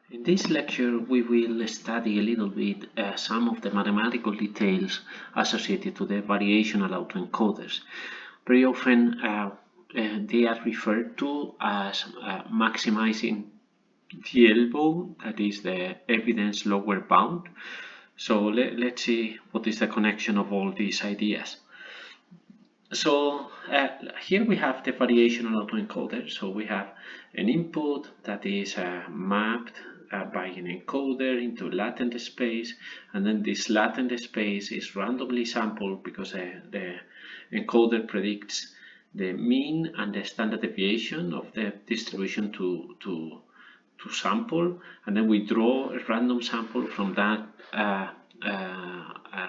In this lecture, we will study a little bit some of the mathematical details associated to the variational autoencoders. Very often, they are referred to as maximizing the ELBO, that is the evidence lower bound. So let's see what is the connection of all these ideas. So here we have the variational autoencoder. So we have an input that is mapped by an encoder into latent space, and then this latent space is randomly sampled because the encoder predicts the mean and the standard deviation of the distribution to sample, and then we draw a random sample from that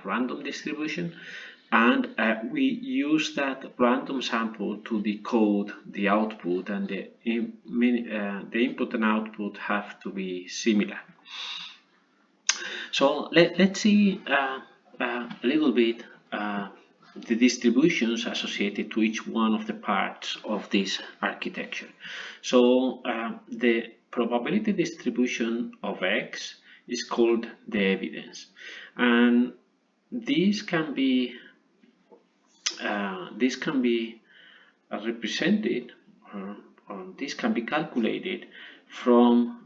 random distribution, and we use that random sample to decode the output, and the input and output have to be similar. So let's see a little bit the distributions associated to each one of the parts of this architecture. So the probability distribution of X is called the evidence, and this can be represented, or this can be calculated from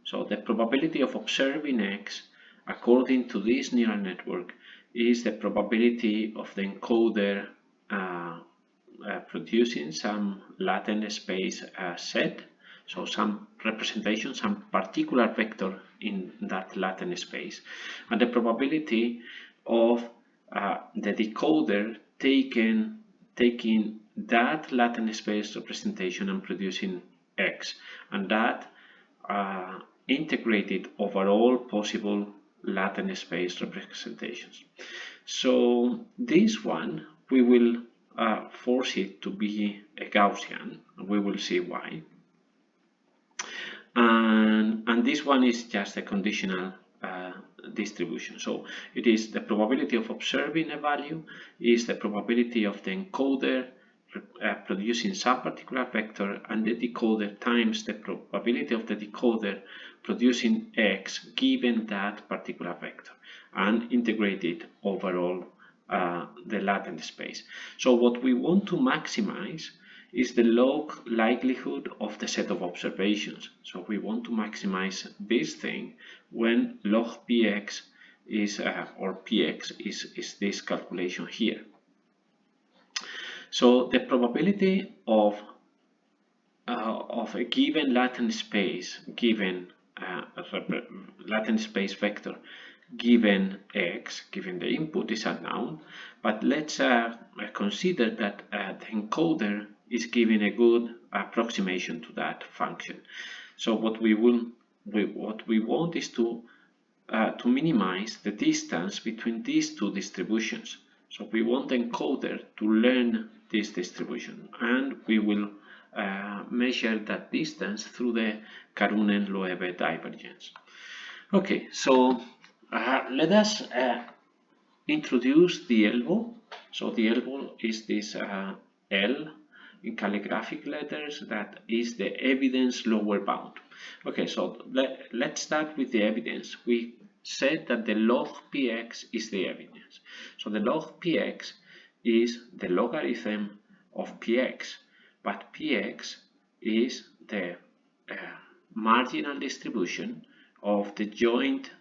so the probability of observing X according to this neural network is the probability of the encoder producing some latent space set, so some representation, some particular vector in that latent space, and the probability of the decoder taking that latent space representation and producing X, and that integrated over all possible latent space representations. So this one, we will force it to be a Gaussian, and we will see why. And this one is just a conditional distribution. So it is the probability of observing a value is the probability of the encoder producing some particular vector, and the decoder times the probability of the decoder producing X given that particular vector, and integrated overall the latent space. So what we want to maximize is the log likelihood of the set of observations. So we want to maximize this thing when log px is, or px is this calculation here. So the probability of a given latent space, given latent space vector, given X, given the input, is unknown, but let's consider that the encoder is giving a good approximation to that function. So what we want is to minimize the distance between these two distributions. So we want the encoder to learn this distribution, and we will measure that distance through the Karunen-Loewe divergence. Okay, so let us introduce the ELBO. So the ELBO is this L in calligraphic letters, that is the evidence lower bound. Okay, so let's start with the evidence. We said that the log px is the evidence. So the log px is the logarithm of px, but px is the marginal distribution of the joint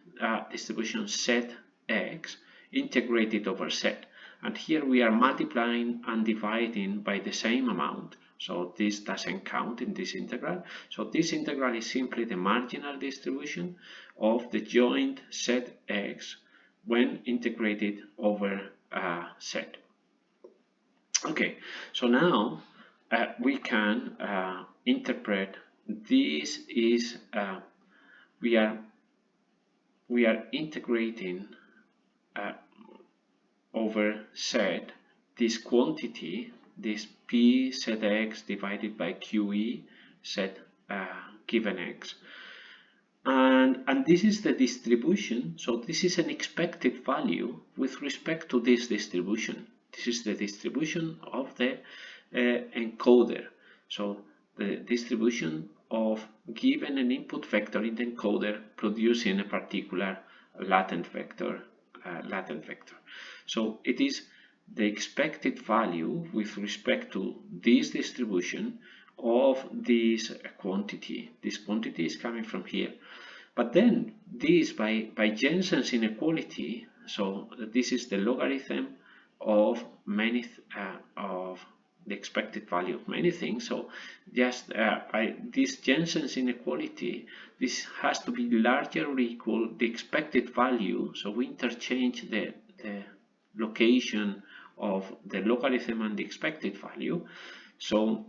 distribution set x integrated over set. And here we are multiplying and dividing by the same amount, so this doesn't count in this integral. So this integral is simply the marginal distribution of the joint set x when integrated over set. Okay, so now we can interpret this is we are integrating over set this quantity, this p set x divided by qe set given x, and this is the distribution. So this is an expected value with respect to this distribution. This is the distribution of the encoder. So the distribution of given an input vector in the encoder producing a particular latent vector. So it is the expected value with respect to this distribution of this quantity. This quantity is coming from here. But then this by Jensen's inequality, so this is the logarithm of many of the expected value of many things. So just by this Jensen's inequality, this has to be larger or equal the expected value. So we interchange the location of the logarithm and the expected value. So,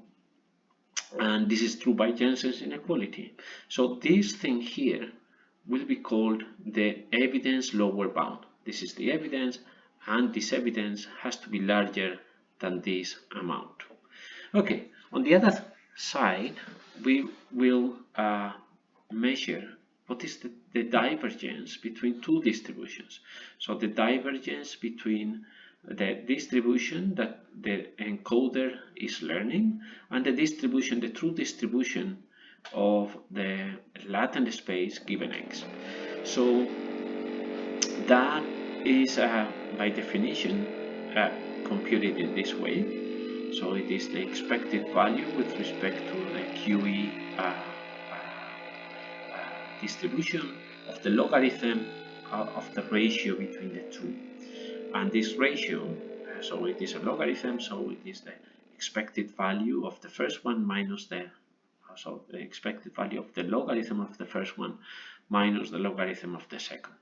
and this is true by Jensen's inequality. So this thing here will be called the evidence lower bound. This is the evidence, and this evidence has to be larger than this amount. Okay, on the other side, we will measure what is the divergence between two distributions. So the divergence between the distribution that the encoder is learning and the distribution, the true distribution of the latent space given x. So that is by definition computed in this way. So it is the expected value with respect to the QE distribution of the logarithm of the ratio between the two. And this ratio, so it is a logarithm, so it is the expected value of the first one minus the expected value of the logarithm of the first one minus the logarithm of the second.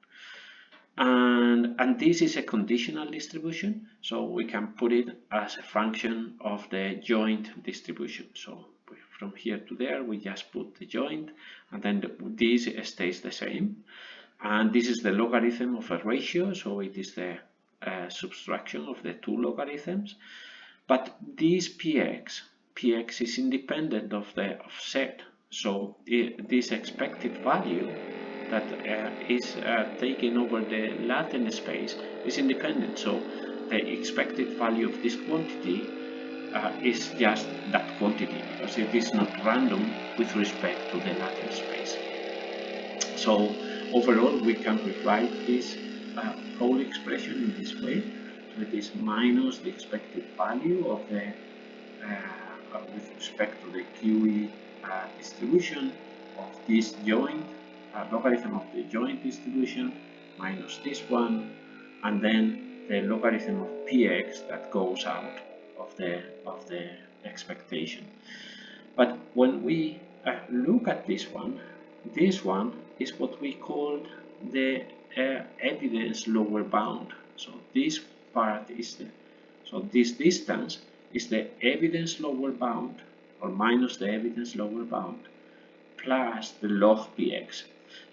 And this is a conditional distribution, so we can put it as a function of the joint distribution. So from here to there, we just put the joint, and then this stays the same. And this is the logarithm of a ratio, so it is the subtraction of the two logarithms. But this px is independent of the offset, so this expected value that is taken over the latent space is independent. So the expected value of this quantity is just that quantity, because it is not random with respect to the latent space. So overall, we can rewrite this whole expression in this way. So it is minus the expected value of the with respect to the QE distribution of this joint, logarithm of the joint distribution minus this one, and then the logarithm of px that goes out of the expectation. But when we look at this one is what we call the evidence lower bound. So this part is this distance is the evidence lower bound, or minus the evidence lower bound, plus the log px.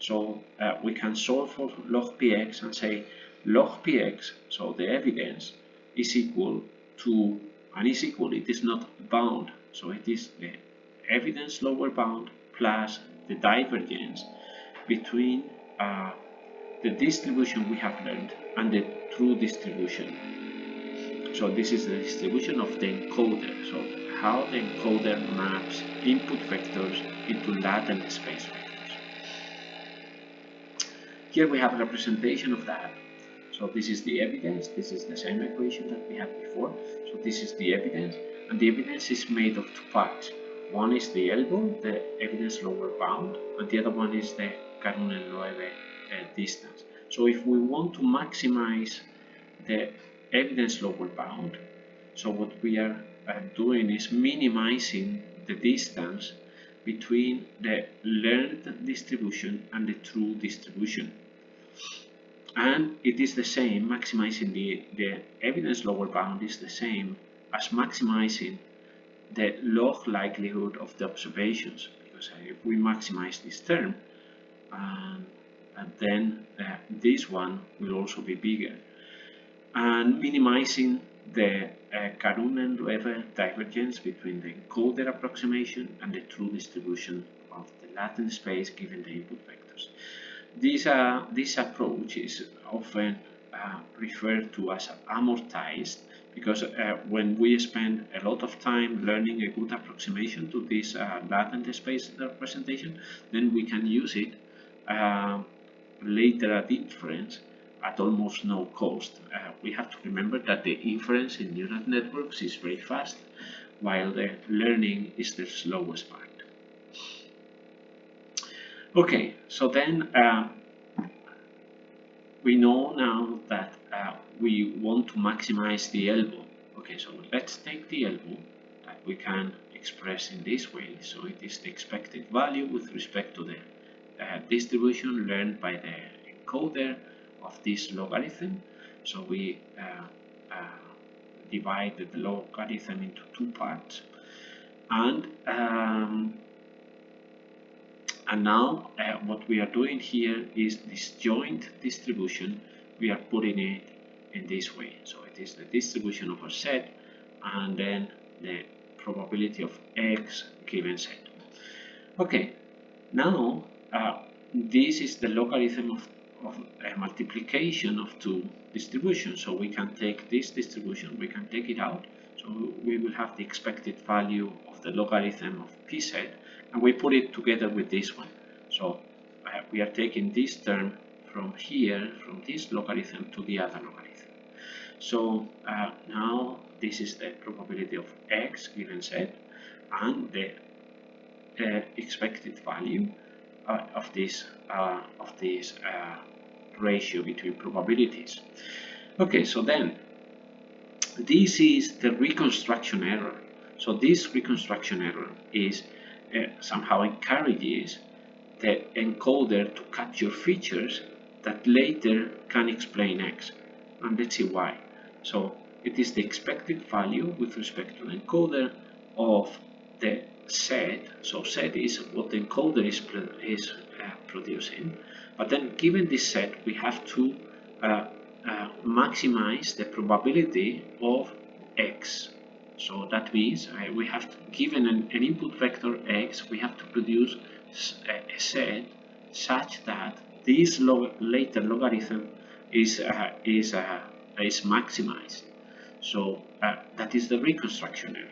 So we can solve for log px and say log px, so the evidence is equal to, and is equal, it is not bound, so it is the evidence lower bound plus the divergence between the distribution we have learned and the true distribution. So this is the distribution of the encoder, so how the encoder maps input vectors into latent space vectors. Here we have a representation of that. So this is the evidence, this is the same equation that we had before. So this is the evidence, and the evidence is made of two parts. One is the ELBO, the evidence lower bound, and the other one is the Karunen-Loewe distance. So if we want to maximize the evidence lower bound, so what we are doing is minimizing the distance between the learned distribution and the true distribution. And it is the same, maximizing the evidence lower bound is the same as maximizing the log likelihood of the observations, because if we maximize this term, and then this one will also be bigger, and minimizing the Karunen-Loewe divergence between the encoder approximation and the true distribution of the latent space given the input vectors. This approach is often referred to as amortized, because when we spend a lot of time learning a good approximation to this latent space representation, then we can use it later at inference at almost no cost. We have to remember that the inference in neural networks is very fast, while the learning is the slowest part. Okay, so then we know now that we want to maximize the ELBO. Okay, so let's take the ELBO that we can express in this way. So it is the expected value with respect to the distribution learned by the encoder of this logarithm. So we divided the logarithm into two parts, and now what we are doing here is this joint distribution. We are putting it in this way. So it is the distribution over Z and then the probability of X given Z. Okay, now this is the logarithm of a multiplication of two distributions. So we can take this distribution, we can take it out. So we will have the expected value of the logarithm of PZ, and we put it together with this one. So we are taking this term from here, from this logarithm to the other logarithm. So now this is the probability of X given Z, and the expected value of this ratio between probabilities. Okay, so then this is the reconstruction error. So this reconstruction error is somehow encourages the encoder to capture features that later can explain X. And let's see why. So it is the expected value with respect to the encoder of the Z. So Z is what the encoder is producing. But then given this set, we have to maximize the probability of X. So that means we have to, given an input vector X, we have to produce a set such that this later logarithm is maximized. So that is the reconstruction error.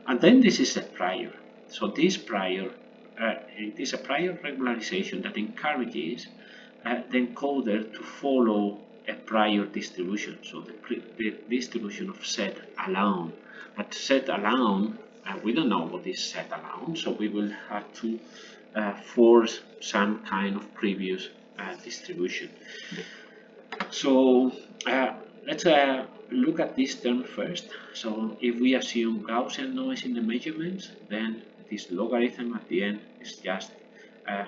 And then this is a prior. So this prior, it is a prior regularization that encourages the encoder to follow a prior distribution. So the distribution of Z alone. But Z alone, we don't know what is Z alone, so we will have to force some kind of previous distribution. So let's look at this term first. So if we assume Gaussian noise in the measurements, then this logarithm at the end is just a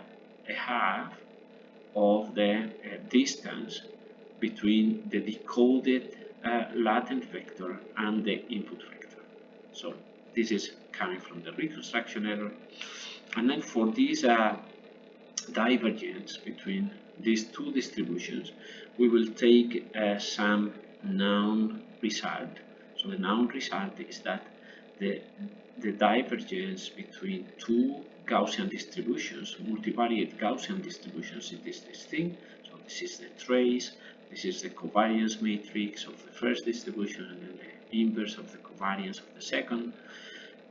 half of the distance between the decoded latent vector and the input vector. So this is coming from the reconstruction error. And then for this divergence between these two distributions, we will take some known result. So the known result is that the divergence between two Gaussian distributions, multivariate Gaussian distributions, it is this thing. So this is the trace, this is the covariance matrix of the first distribution, and then the inverse of the covariance of the second,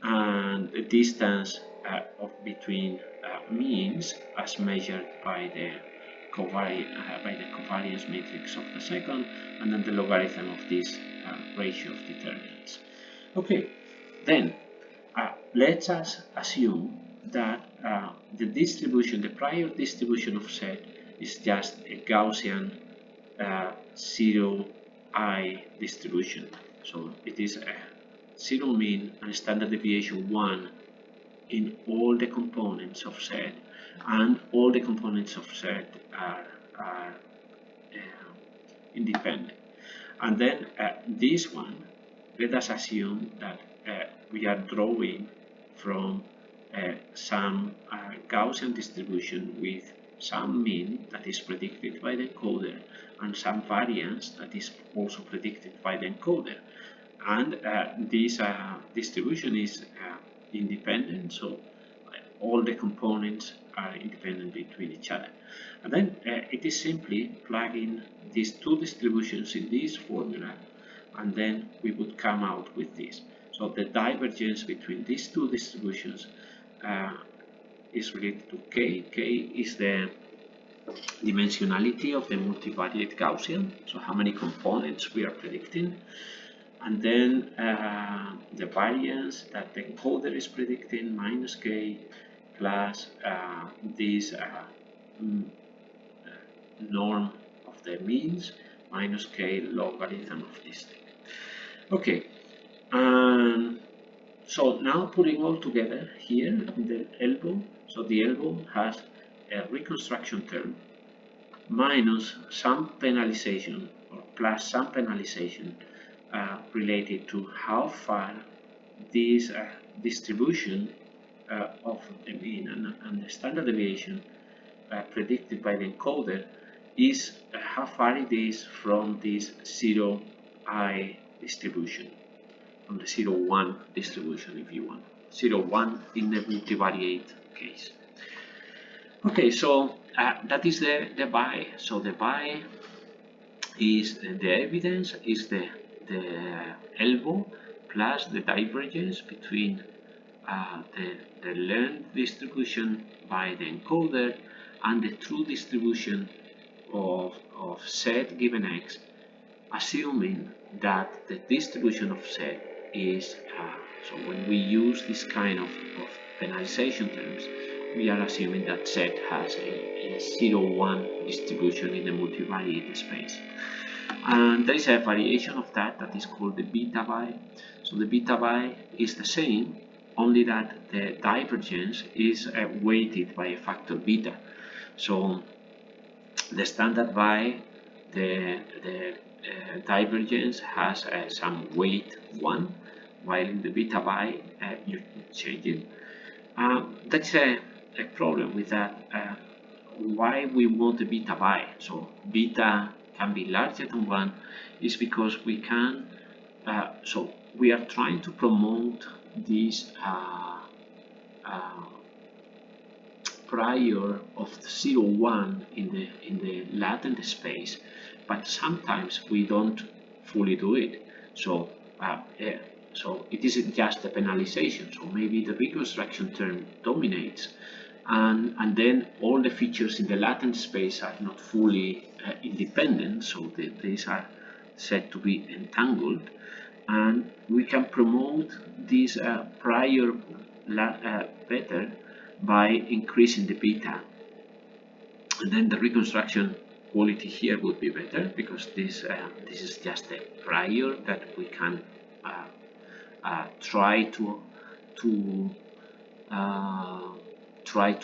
and the distance between means as measured by the covariance matrix of the second, and then the logarithm of this ratio of determinants. Okay, then let us assume that the distribution, the prior distribution of Z, is just a Gaussian 0i distribution. So it is a zero mean and standard deviation 1 in all the components of Z, and all the components of Z are independent. And then this one, let us assume that we are drawing from some Gaussian distribution with some mean that is predicted by the encoder and some variance that is also predicted by the encoder. And this distribution is independent, so all the components are independent between each other. And then it is simply plugging these two distributions in this formula and then we would come out with this. So the divergence between these two distributions is related to k. K is the dimensionality of the multivariate Gaussian, so how many components we are predicting, and then the variance that the encoder is predicting minus k plus this norm of the means minus k logarithm of this thing. Okay, so now putting all together here in the ELBO, so the ELBO has a reconstruction term minus some penalization or plus some penalization related to how far this distribution of the mean and the standard deviation predicted by the encoder is how far it is from this 0i distribution, from the 0-1 distribution if you want. 0-1 in the multivariate case. Okay, so that is the VAE. So the VAE is the evidence is the ELBO plus the divergence between the learned distribution by the encoder and the true distribution of z given x, assuming that the distribution of z is, so when we use this kind of penalization terms, we are assuming that z has a 0-1 distribution in the multivariate space. And there is a variation of that is called the beta VAE. So the beta VAE is the same, only that the divergence is weighted by a factor beta. So the standard VAE, the divergence has some weight 1, while in the beta VAE you change it. That's a problem with that. Why we want the beta VAE? So beta can be larger than 1 is because we can, so we are trying to promote this prior of 0-1 in the latent space, but sometimes we don't fully do it. So so it isn't just a penalization. So maybe the reconstruction term dominates, and then all the features in the latent space are not fully independent. So these are said to be entangled, and we can promote this prior better by increasing the beta, and then the reconstruction quality here would be better because this is just a prior that we can try to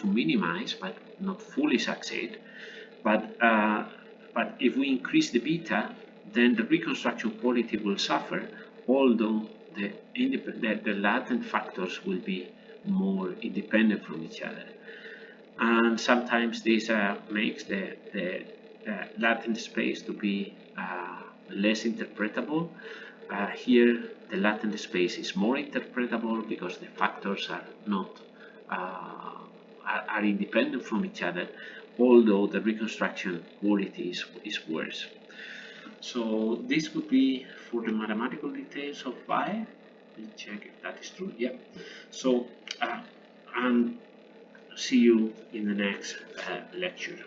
minimize, but not fully succeed. But if we increase the beta, then the reconstruction quality will suffer, although the latent factors will be more independent from each other. And sometimes this makes the latent space to be less interpretable. Here the latent space is more interpretable because the factors are not are independent from each other, although the reconstruction quality is worse. So this would be for the mathematical details of VAE. Let's check if that is true. Yeah. So and see you in the next lecture.